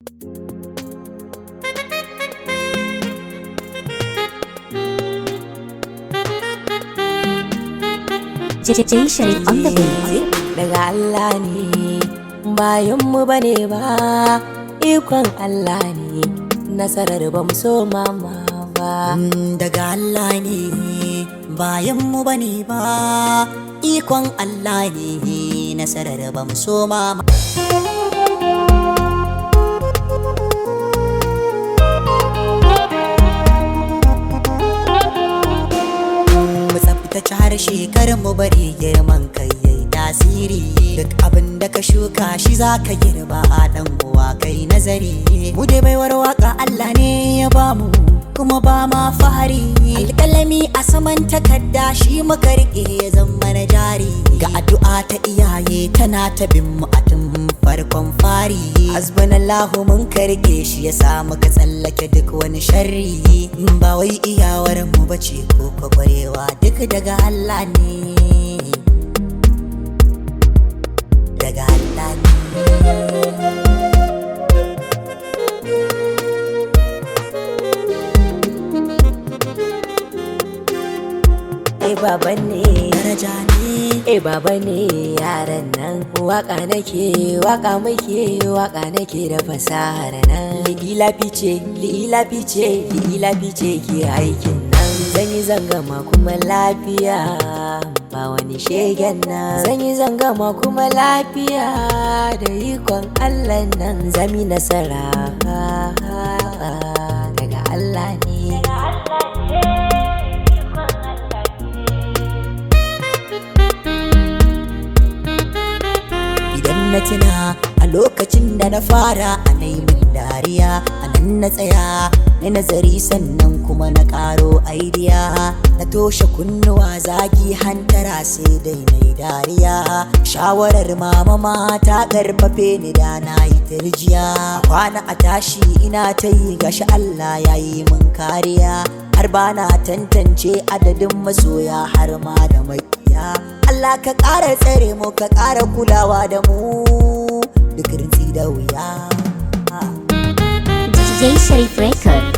Jay Sharif on the beat. Daga Allah ne, bayan mu bane ba, ikon Allah ne, nasarar ba mu so mama ba. Daga Allah ne, bayan mu bane ba, ikon Allah ne, nasarar ba mu so mama. Ta harshe kar mu bari girman kai yayi tasiri, duk abin da ka shuka shi zaka girba a dan uwa kai nazari. Mu dai baiwar waka Allah ne ya bamu kuma ba ma fahari, alƙalami a saman takarda shi muka rike ya zama na jari. Ga addu'a ta iyaye tana ta bin mu a tun farkon fari, hasbunallahu mun karge shi ya sa muka tsallake duk wani sharri. Ba wai iyawar mu bace ko kwarewa, duk daga Allah ne, daga Allah ne. Baba ne daraja ne, baba ne yaran nan, waka nake waka muke, waka nake da fasahar nan. Li'ila fice ke aikin nan, zan yi zangama kuma lafiya ba wani shegen nan, zan yi zangama kuma lafiya da ikon Allah nan, zami nasara daga Allah ne. Na tuna a lokacin da na fara a min dariya, a nan na tsaya na nazari sannan kuma na karo aidiya. Na toshe kunnuwa zagi hantara sai dai na yi dariya, shawarar mama ta karfafe ni da na yi turjiya. Kwana a tashi ina ta yi gashi Allah ya yi min kariya, har ba na tantance adadin masoya har ma da makiya. Allah ka ƙara tsare mu, ka ƙara kulawa da mu duk rintsi da wuya. Jay Sharif Record.